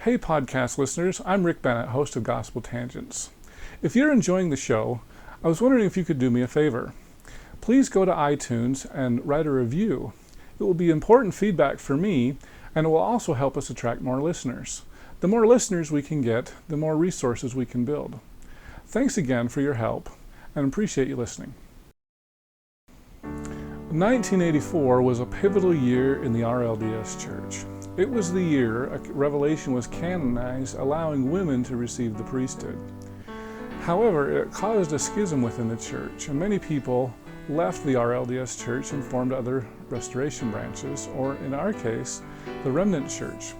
Hey podcast listeners, I'm Rick Bennett, host of Gospel Tangents. If you're enjoying the show, I was wondering if you could do me a favor. Please go to iTunes and write a review. It will be important feedback for me, and it will also help us attract more listeners. The more listeners we can get, the more resources we can build. Thanks again for your help, and appreciate you listening. 1984 was a pivotal year in the RLDS Church. It was the year a revelation was canonized, allowing women to receive the priesthood. However, it caused a schism within the church, and many people left the RLDS Church and formed other restoration branches, or in our case, the Remnant Church.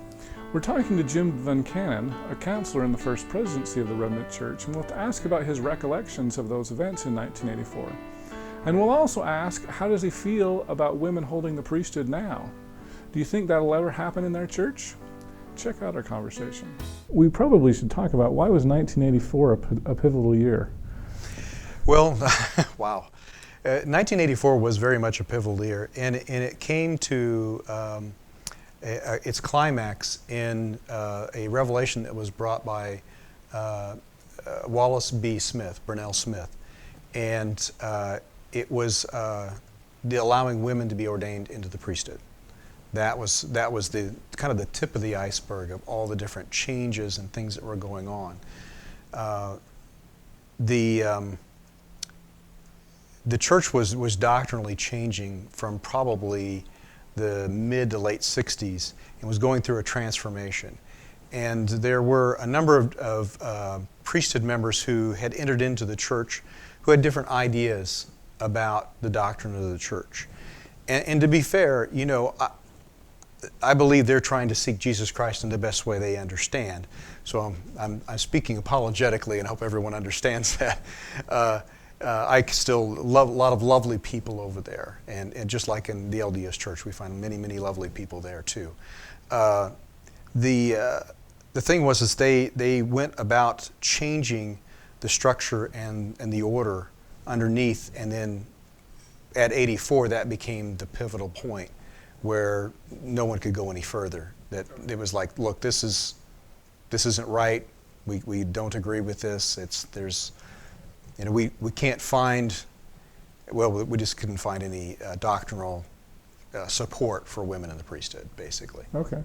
We're talking to Jim Vun Cannon, a counselor in the First Presidency of the Remnant Church, and we'll ask about his recollections of those events in 1984. And we'll also ask, how does he feel about women holding the priesthood now? Do you think that'll ever happen in their church? Check out our conversation. We probably should talk about, why was 1984 a pivotal year? Well, wow. 1984 was very much a pivotal year, and it came to its climax in a revelation that was brought by Wallace B. Smith, Burnell Smith, and it was the allowing women to be ordained into the priesthood. That was the kind of the tip of the iceberg of all the different changes and things that were going on. The church was doctrinally changing from probably the mid to late 60s and was going through a transformation. And there were a number of priesthood members who had entered into the church who had different ideas about the doctrine of the church. And to be fair, you know, I believe they're trying to seek Jesus Christ in the best way they understand. So I'm speaking apologetically, and I hope everyone understands that. I still love a lot of lovely people over there, and just like in the LDS Church, we find many, many lovely people there too. The thing was is they went about changing the structure and the order underneath, and then at 84 that became the pivotal point where no one could go any further. That it was like, look, this isn't right. We don't agree with this. We can't find, well, we just couldn't find any doctrinal support for women in the priesthood, basically. Okay.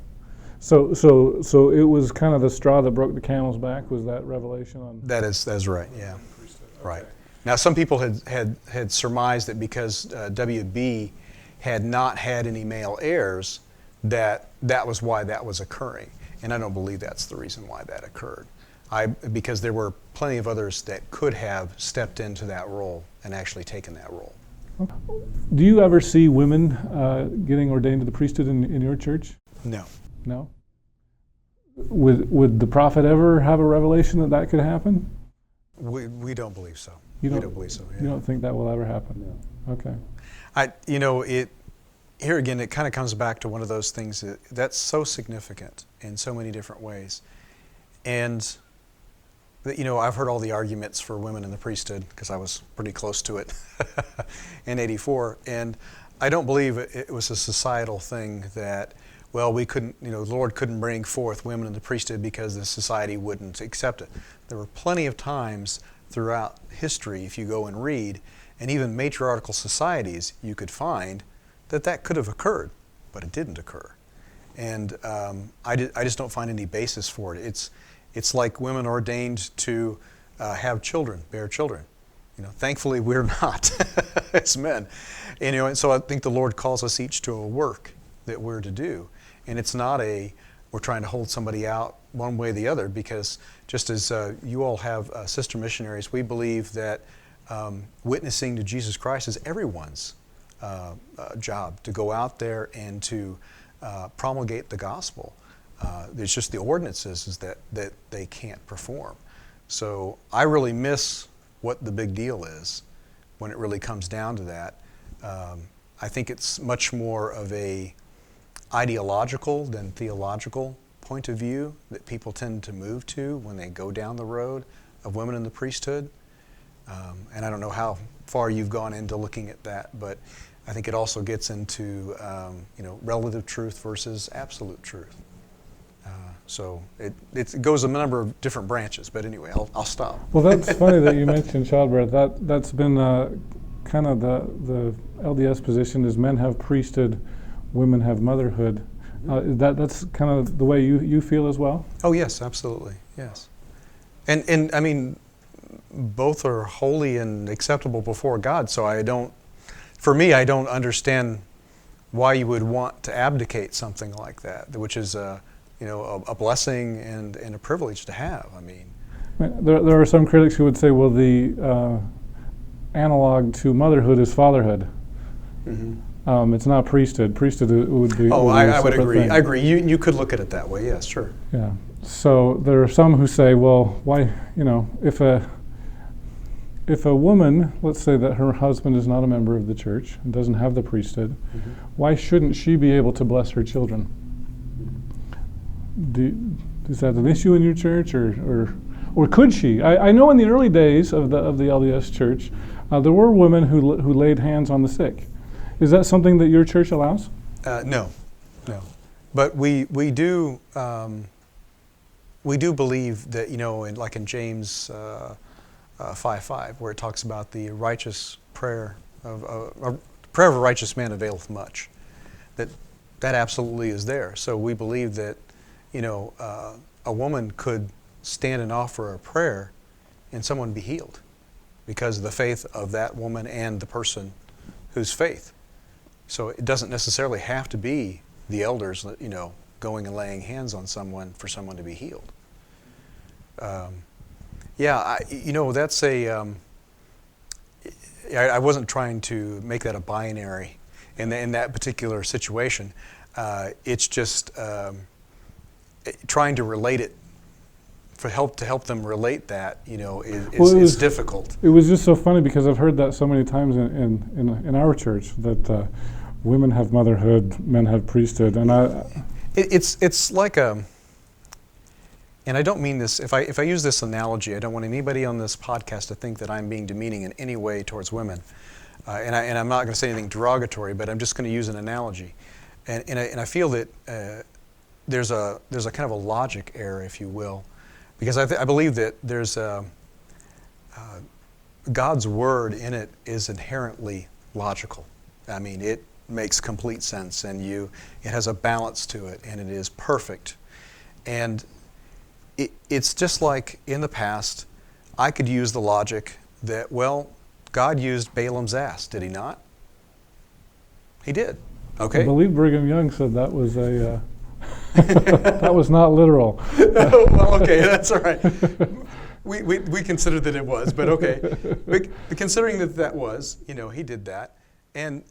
So it was kind of the straw that broke the camel's back, was that revelation on? That's right, yeah. Okay. Right. Now, some people had surmised that because WB had not had any male heirs, that was why that was occurring. And I don't believe that's the reason why that occurred. Because there were plenty of others that could have stepped into that role and actually taken that role. Do you ever see women getting ordained to the priesthood in your church? No. No? Would the prophet ever have a revelation that could happen? We don't believe so. We don't believe so. Yeah. You don't think that will ever happen? No. Okay. Here again, it kind of comes back to one of those things that's so significant in so many different ways. And I've heard all the arguments for women in the priesthood because I was pretty close to it in 84. And I don't believe it was a societal thing that, well, we couldn't, the Lord couldn't bring forth women in the priesthood because the society wouldn't accept it. There were plenty of times throughout history, if you go and read, and even matriarchal societies, you could find that could have occurred, but it didn't occur. And I just don't find any basis for it. It's like women ordained to have children, bear children. Thankfully we're not as men. And so I think the Lord calls us each to a work that we're to do. And it's not we're trying to hold somebody out one way or the other, because just as you all have sister missionaries, we believe that witnessing to Jesus Christ is everyone's job, to go out there and to promulgate the gospel. There's just the ordinances is that they can't perform. So I really miss what the big deal is when it really comes down to that. I think it's much more of a ideological than theological point of view that people tend to move to when they go down the road of women in the priesthood. And I don't know how far you've gone into looking at that, but I think it also gets into relative truth versus absolute truth. So it goes a number of different branches, but anyway, I'll stop. Well, that's funny that you mentioned childbirth. That's been kind of the LDS position is men have priesthood, women have motherhood. That's kind of the way you feel as well? Oh yes, absolutely, yes. And I mean, both are holy and acceptable before God, so I don't understand why you would want to abdicate something like that, which is a blessing and a privilege to have. I mean, there are some critics who would say, well, the analog to motherhood is fatherhood. Mm-hmm. It's not priesthood. Priesthood would be. Oh, I would agree. Thing. I agree. You could look at it that way. Yes, sure. Yeah. So there are some who say, well, why? If a woman, let's say that her husband is not a member of the church and doesn't have the priesthood, mm-hmm. why shouldn't she be able to bless her children? Is that an issue in your church, or could she? I know in the early days of the LDS Church, there were women who laid hands on the sick. Is that something that your church allows? No. But we do believe that, in James 5:5, where it talks about the righteous prayer of a righteous man availeth much. That absolutely is there. So we believe that a woman could stand and offer a prayer and someone be healed because of the faith of that woman and the person whose faith. So it doesn't necessarily have to be the elders, going and laying hands on someone for someone to be healed. That's I wasn't trying to make that a binary in that particular situation. It's just trying to relate it to help them relate that, is difficult. It was just so funny because I've heard that so many times in our church that women have motherhood, men have priesthood, and it's like and I don't mean this, if I use this analogy, I don't want anybody on this podcast to think that I'm being demeaning in any way towards women. And I'm not going to say anything derogatory, but I'm just going to use an analogy. And I feel that there's a kind of a logic error, if you will, because I believe that there's God's word in it is inherently logical. I mean, it makes complete sense, and it has a balance to it, and it is perfect. And it's just like in the past, I could use the logic that, well, God used Balaam's ass, did he not? He did. Okay. I believe Brigham Young said that was that was not literal. Well, okay, that's all right. We considered that it was, but okay. But considering that was, he did that, and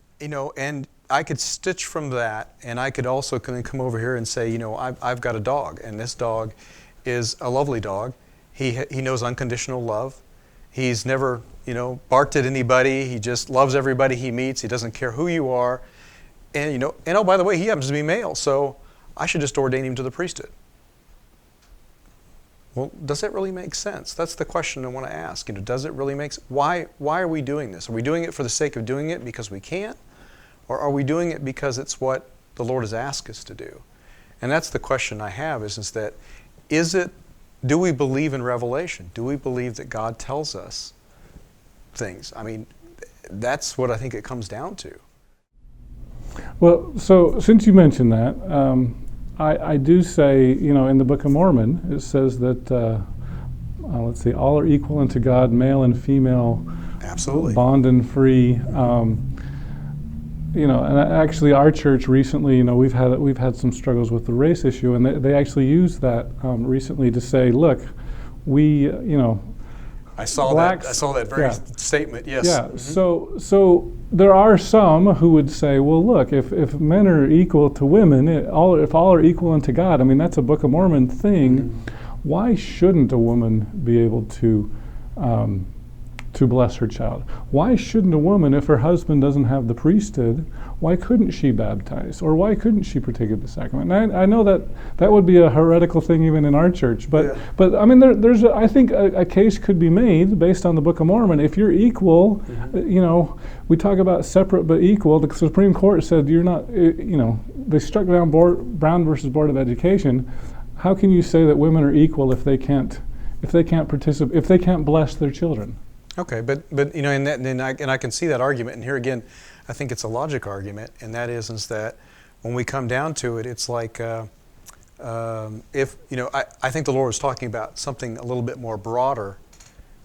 I could stitch from that, and I could also come over here and say, I've got a dog, and this dog is a lovely dog. He knows unconditional love. He's never, barked at anybody. He just loves everybody he meets. He doesn't care who you are. And, and oh, by the way, he happens to be male, so I should just ordain him to the priesthood. Well, does that really make sense? That's the question I want to ask. Does it really make sense? Why are we doing this? Are we doing it for the sake of doing it because we can't? Or are we doing it because it's what the Lord has asked us to do? And that's the question I have, do we believe in revelation? Do we believe that God tells us things? I mean, that's what I think it comes down to. Well, so since you mentioned that, I do say, in the Book of Mormon, it says that, let's see, all are equal unto God, male and female, absolutely, bond and free. And actually, our church recently, we've had some struggles with the race issue, and they actually used that recently to say, look, we, I saw that very statement. Yes. Yeah. Mm-hmm. So there are some who would say, well, look, if men are equal to women, if all are equal unto God, I mean that's a Book of Mormon thing. Mm-hmm. Why shouldn't a woman be able to bless her child? Why shouldn't a woman, if her husband doesn't have the priesthood, why couldn't she baptize? Or why couldn't she partake of the sacrament? And I know that would be a heretical thing even in our church, but I mean, I think a case could be made based on the Book of Mormon. If you're equal, mm-hmm. We talk about separate but equal. The Supreme Court said you're not, they struck down Brown versus Board of Education. How can you say that women are equal if they can't participate, if they can't bless their children? Okay, but you know, and I can see that argument. And here again, I think it's a logic argument, and that is that when we come down to it, it's like if you know, I think the Lord was talking about something a little bit more broader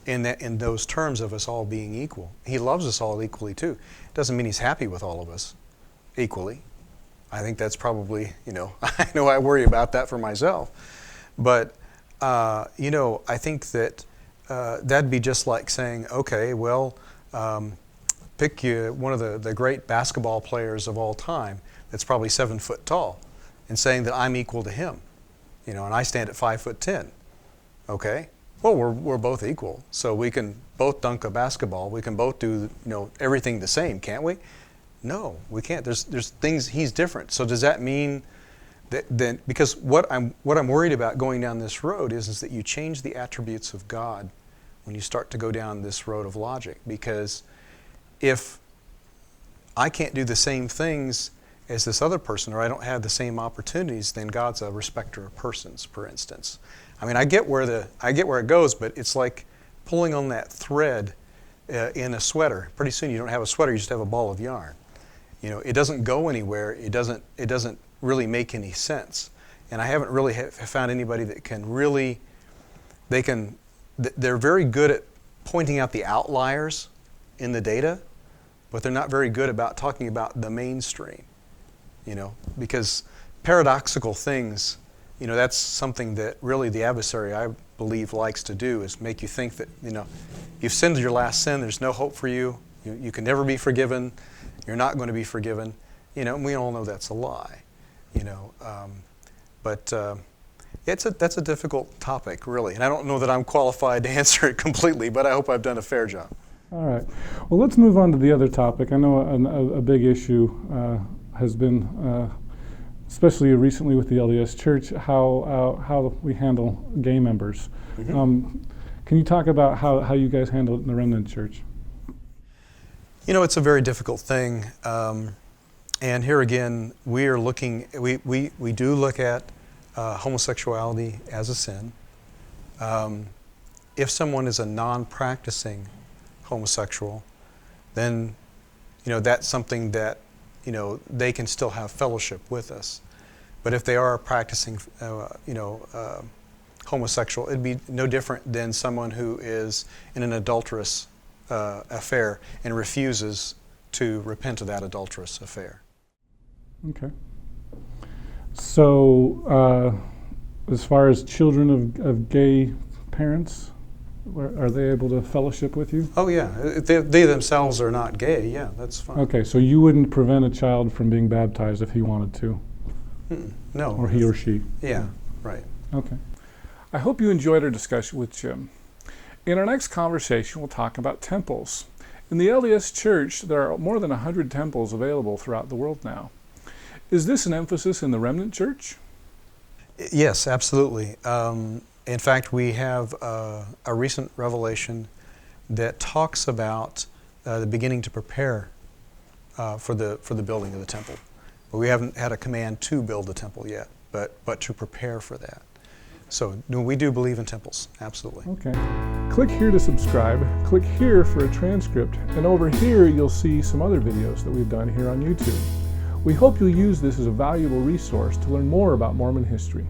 in those terms of us all being equal. He loves us all equally too. It doesn't mean He's happy with all of us equally. I think that's probably, you know, I know I worry about that for myself. But, you know, I think that that'd be just like saying, okay, well, pick you one of the great basketball players of all time that's probably 7 foot tall and saying that I'm equal to him, you know, and I stand at 5'10". Okay, well, we're both equal. So we can both dunk a basketball. We can both do, you know, everything the same, can't we? No, we can't. There's things, he's different. So does that mean that then, because what I'm worried about going down this road is that you change the attributes of God when you start to go down this road of logic. Because if I can't do the same things as this other person, or I don't have the same opportunities, then God's a respecter of persons, for instance. I mean, I get where it goes, but it's like pulling on that thread in a sweater. Pretty soon you don't have a sweater, you just have a ball of yarn. You know, it doesn't go anywhere. It doesn't really make any sense. And I haven't really found anybody that can really, they're very good at pointing out the outliers in the data, but they're not very good about talking about the mainstream, you know, because paradoxical things, you know, that's something that really the adversary, I believe, likes to do, is make you think that, you know, you've sinned your last sin, there's no hope for you, you can never be forgiven, you're not going to be forgiven, you know, and we all know that's a lie, you know, but that's a difficult topic, really, and I don't know that I'm qualified to answer it completely, but I hope I've done a fair job. All right. Well, let's move on to the other topic. I know a big issue has been, especially recently with the LDS Church, how we handle gay members. Mm-hmm. Can you talk about how you guys handle it in the Remnant Church? You know, it's a very difficult thing, and here again, we are looking. We do look at homosexuality as a sin. If someone is a non-practicing homosexual, then, you know, that's something that, you know, they can still have fellowship with us. But if they are practicing, homosexual, it'd be no different than someone who is in an adulterous affair and refuses to repent of that adulterous affair. Okay. So, as far as children of gay parents, are they able to fellowship with you? Oh yeah, they themselves are not gay. Yeah, that's fine. Okay, so you wouldn't prevent a child from being baptized if he wanted to? No. Or he or she? Yeah, right. Okay. I hope you enjoyed our discussion with Jim. In our next conversation, we'll talk about temples. In the LDS Church, there are more than 100 temples available throughout the world now. Is this an emphasis in the Remnant Church? Yes, absolutely. In fact, we have a recent revelation that talks about the beginning to prepare for the building of the temple. But we haven't had a command to build the temple yet, but to prepare for that. So we do believe in temples, absolutely. Okay. Click here to subscribe, click here for a transcript, and over here you'll see some other videos that we've done here on YouTube. We hope you'll use this as a valuable resource to learn more about Mormon history.